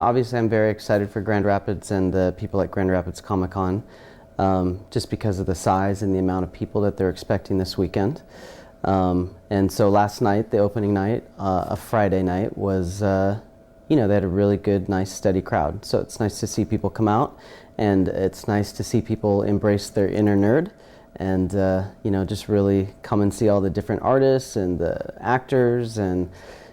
Obviously, I'm very excited for Grand Rapids and the people at Grand Rapids Comic-Con, just because of the size and the amount of people that they're expecting this weekend. And so last night, the opening night, a Friday night, was, they had a really good, nice, steady crowd. So it's nice to see people come out, and it's nice to see people embrace their inner nerd and, just really come and see all the different artists and the actors and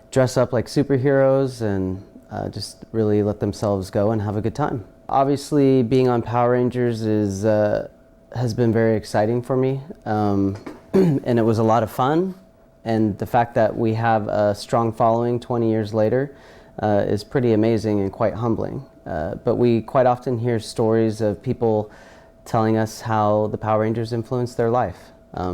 dress up like superheroes and just really let themselves go and have a good time. Obviously, being on Power Rangers has been very exciting for me, and it was a lot of fun. And the fact that we have a strong following 20 years later is pretty amazing and quite humbling. But we quite often hear stories of people telling us how the Power Rangers influenced their life.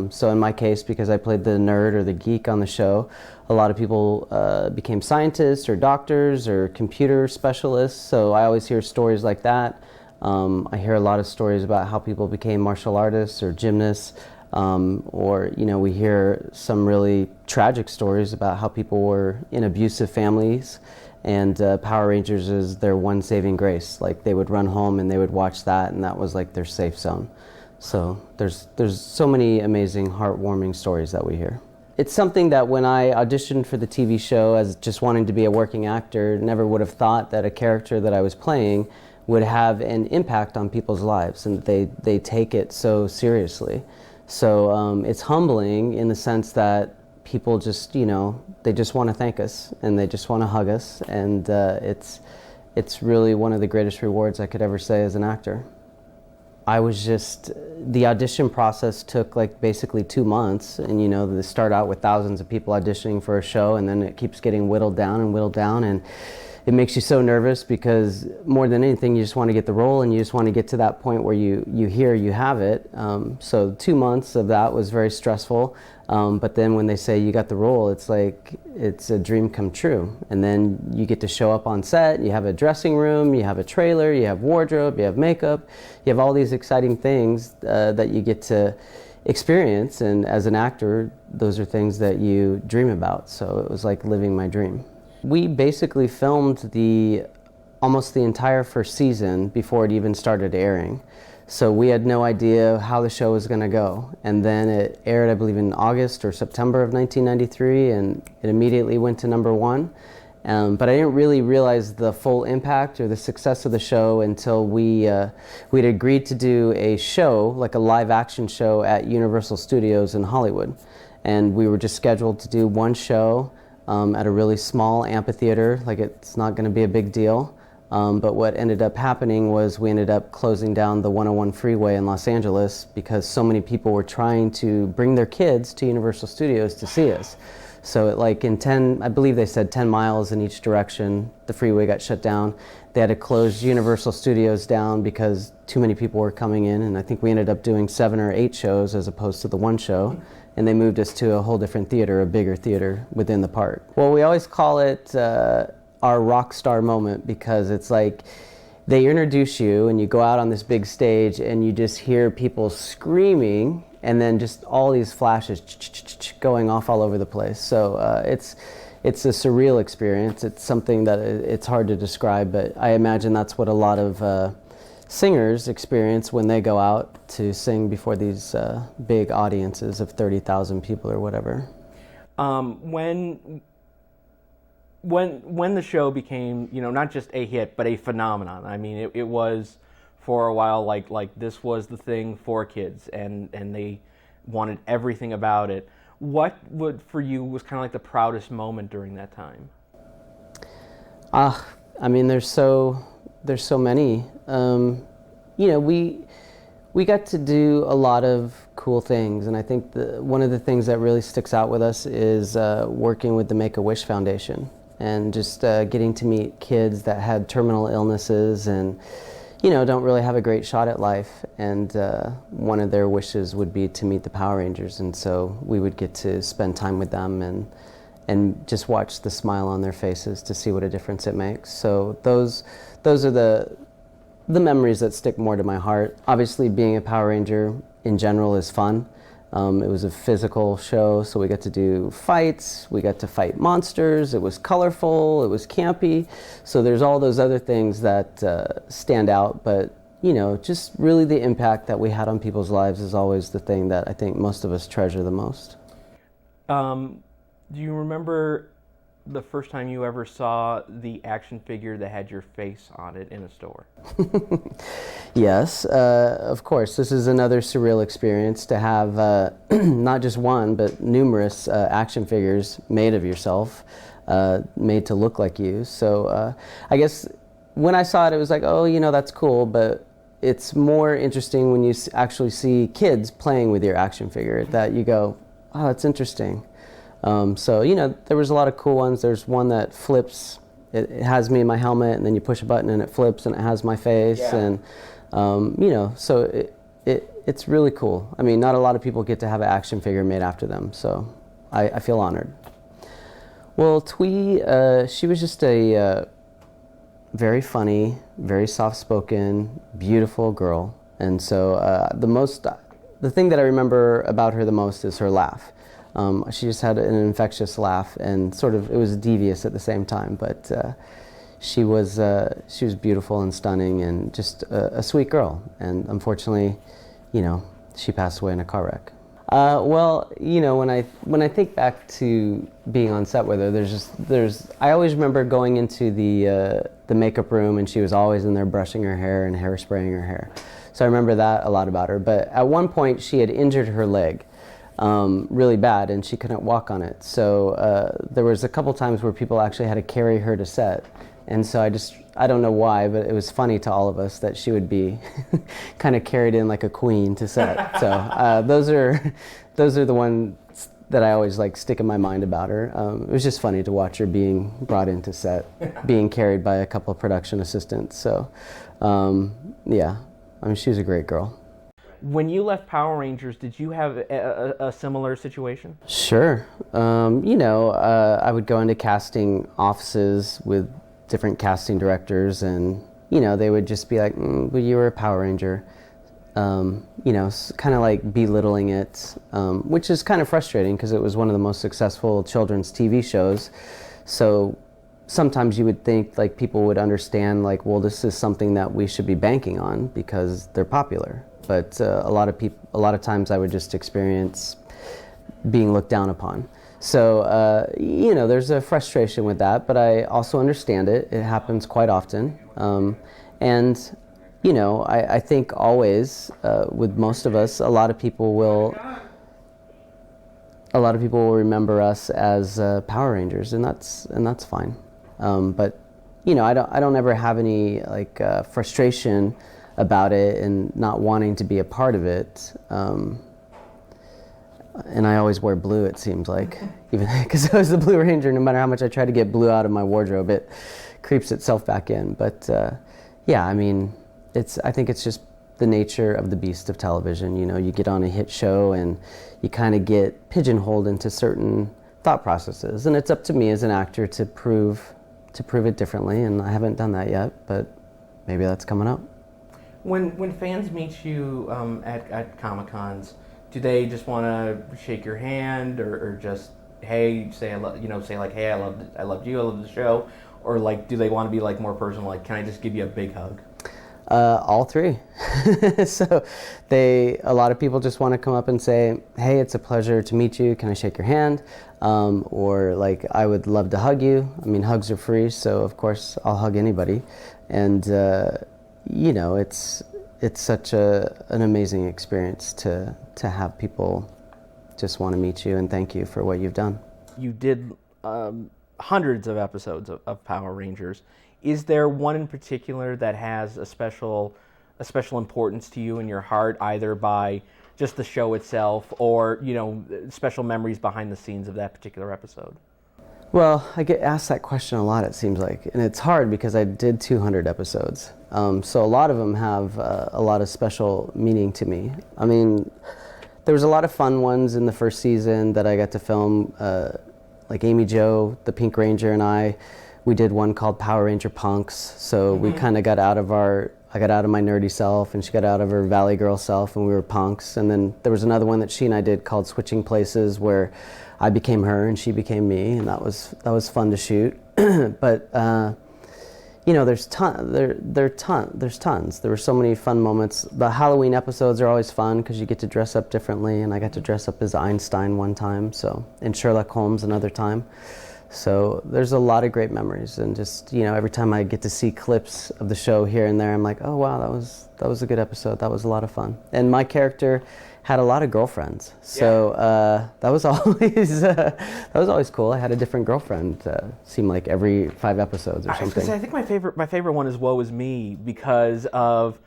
So in my case, because I played the nerd or the geek on the show, a lot of people became scientists or doctors or computer specialists. So I always hear stories like that. I hear a lot of stories about how people became martial artists or gymnasts. Or we hear some really tragic stories about how people were in abusive families, and Power Rangers is their one saving grace. Like, they would run home and they would watch that, and that was like their safe zone. So there's so many amazing, heartwarming stories that we hear. It's something that when I auditioned for the TV show as just wanting to be a working actor, never would have thought that a character that I was playing would have an impact on people's lives, and they take it so seriously. So it's humbling in the sense that people just, they just want to thank us and they just want to hug us, and it's really one of the greatest rewards I could ever say as an actor. The audition process took like basically 2 months, and they start out with thousands of people auditioning for a show, and then it keeps getting whittled down, and it makes you so nervous because more than anything, you just want to get the role and you just want to get to that point where you hear you have it. So 2 months of that was very stressful. But then when they say you got the role, it's like it's a dream come true. And then you get to show up on set, you have a dressing room, you have a trailer, you have wardrobe, you have makeup, you have all these exciting things that you get to experience. And as an actor, those are things that you dream about. So it was like living my dream. We basically filmed almost the entire first season before it even started airing. So we had no idea how the show was going to go. And then it aired, I believe, in August or September of 1993, and it immediately went to #1. But I didn't really realize the full impact or the success of the show until we'd agreed to do a show, like a live action show at Universal Studios in Hollywood. And we were just scheduled to do one show at a really small amphitheater, like it's not going to be a big deal. But what ended up happening was we ended up closing down the 101 freeway in Los Angeles because so many people were trying to bring their kids to Universal Studios to see us. So I believe they said 10 miles in each direction, the freeway got shut down. They had to close Universal Studios down because too many people were coming in, and I think we ended up doing 7 or 8 shows as opposed to the one show. And they moved us to a whole different theater, a bigger theater within the park. Well, we always call it our rock star moment, because it's like they introduce you and you go out on this big stage and you just hear people screaming, and then just all these flashes going off all over the place. So it's a surreal experience. It's something that it's hard to describe, but I imagine that's what a lot of singers experience when they go out to sing before these big audiences of 30,000 people or whatever. When the show became, not just a hit, but a phenomenon. I mean, it was for a while like this was the thing for kids, and they wanted everything about it. What for you was kind of like the proudest moment during that time? I mean, there's so many. We got to do a lot of cool things, and I think one of the things that really sticks out with us is working with the Make-A-Wish Foundation, and just getting to meet kids that had terminal illnesses and don't really have a great shot at life, and one of their wishes would be to meet the Power Rangers, and so we would get to spend time with them and just watch the smile on their faces to see what a difference it makes. So those are the memories that stick more to my heart. Obviously, being a Power Ranger in general is fun. It was a physical show, so we got to do fights, we got to fight monsters, it was colorful, it was campy, so there's all those other things that stand out, but just really the impact that we had on people's lives is always the thing that I think most of us treasure the most. Do you remember the first time you ever saw the action figure that had your face on it in a store? Yes, of course. This is another surreal experience to have not just one, but numerous action figures made of yourself, made to look like you. So I guess when I saw it, it was like, oh, that's cool, but it's more interesting when you actually see kids playing with your action figure that you go, oh, that's interesting. So, there was a lot of cool ones. There's one that flips. It has me in my helmet, and then you push a button and it flips and it has my face. Yeah. And, so it's really cool. I mean, not a lot of people get to have an action figure made after them, so I feel honored. Well, Twee, she was just a very funny, very soft-spoken, beautiful girl. And so the thing that I remember about her the most is her laugh. She just had an infectious laugh, and it was devious at the same time, but she was beautiful and stunning and just a sweet girl. And unfortunately, she passed away in a car wreck. Well, when I think back to being on set with her, I always remember going into the makeup room, and she was always in there brushing her hair and hairspraying her hair. So I remember that a lot about her. But at one point, she had injured her leg really bad, and she couldn't walk on it. So there was a couple times where people actually had to carry her to set. And so I don't know why, but it was funny to all of us that she would be kind of carried in like a queen to set. So those are the ones that I always stick in my mind about her. It was just funny to watch her being brought into set, being carried by a couple of production assistants. So yeah, I mean, she was a great girl. When you left Power Rangers, did you have a similar situation? Sure. I would go into casting offices with different casting directors, and they would just be like, well, you were a Power Ranger, kind of like belittling it, which is kind of frustrating because it was one of the most successful children's TV shows. So sometimes you would think people would understand well, this is something that we should be banking on because they're popular. But a lot of times I would just experience being looked down upon. So, there's a frustration with that, but I also understand it. It happens quite often. And, I think always, with most of us, a lot of people will remember us as Power Rangers, and that's fine. But, I don't ever have any frustration about it and not wanting to be a part of it. And I always wear blue, it seems like, even because I was the Blue Ranger. No matter how much I try to get blue out of my wardrobe, it creeps itself back in. But yeah, I mean, I think it's just the nature of the beast of television. You get on a hit show and you kind of get pigeonholed into certain thought processes, and it's up to me as an actor to prove it differently. And I haven't done that yet, but maybe that's coming up. When fans meet you at Comic-Cons, do they just want to shake your hand, or just hey, say I love, say hey, I loved you, I love the show, or do they want to be more personal, can I just give you a big hug? All three. So a lot of people just want to come up and say, hey, it's a pleasure to meet you, can I shake your hand? Or I would love to hug you. I mean, hugs are free, so of course I'll hug anybody. And it's such an amazing experience to have people just want to meet you and thank you for what you've done. You did hundreds of episodes of Power Rangers. Is there one in particular that has a special importance to you in your heart, either by just the show itself or special memories behind the scenes of that particular episode? Well, I get asked that question a lot, it seems like, and it's hard because I did 200 episodes. So a lot of them have a lot of special meaning to me. I mean, there was a lot of fun ones in the first season that I got to film, like Amy Jo, the Pink Ranger, and we did one called Power Ranger Punks. So we kind of got out of our I got out of my nerdy self, and she got out of her Valley Girl self, and we were punks. And then there was another one that she and I did called Switching Places, where I became her and she became me, and that was fun to shoot. But you know, there's tons. There were so many fun moments. The Halloween episodes are always fun because you get to dress up differently, and I got to dress up as Einstein one time, and Sherlock Holmes another time. So there's a lot of great memories, and just, you know, every time I get to see clips of the show here and there, I'm like, oh wow, that was a good episode. That was a lot of fun. And my character had a lot of girlfriends, so that was always cool. I had a different girlfriend. Seemed like every 5 episodes or something. I think my favorite one is Woe Is Me, because of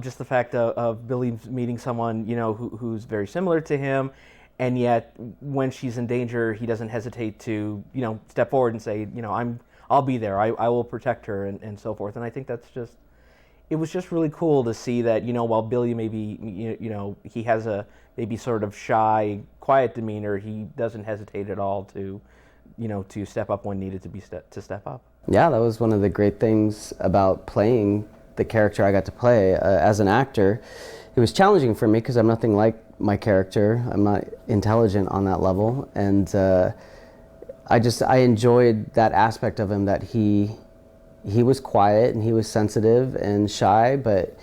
just the fact of Billy meeting someone, you know, who's very similar to him. And yet, when she's in danger, he doesn't hesitate to, you know, step forward and say, you know, I'll be there. I will protect her, and so forth. And I think it was just really cool to see that, you know, while Billy maybe, you know, he has a maybe sort of shy, quiet demeanor, he doesn't hesitate at all to, you know, to step up when needed to step up. Yeah, that was one of the great things about playing the character I got to play as an actor. It was challenging for me because I'm nothing like my character. I'm not intelligent on that level, and I enjoyed that aspect of him, that he was quiet and he was sensitive and shy, but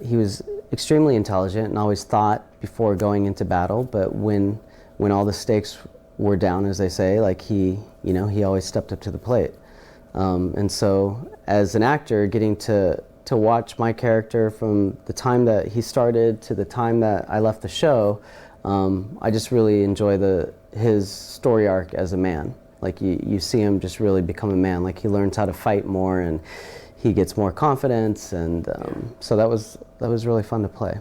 he was extremely intelligent and always thought before going into battle. But when all the stakes were down, as they say, like he always stepped up to the plate. And so as an actor, getting to watch my character from the time that he started to the time that I left the show, I just really enjoy his story arc as a man. Like you see him just really become a man. Like he learns how to fight more, and he gets more confidence, and so that was really fun to play.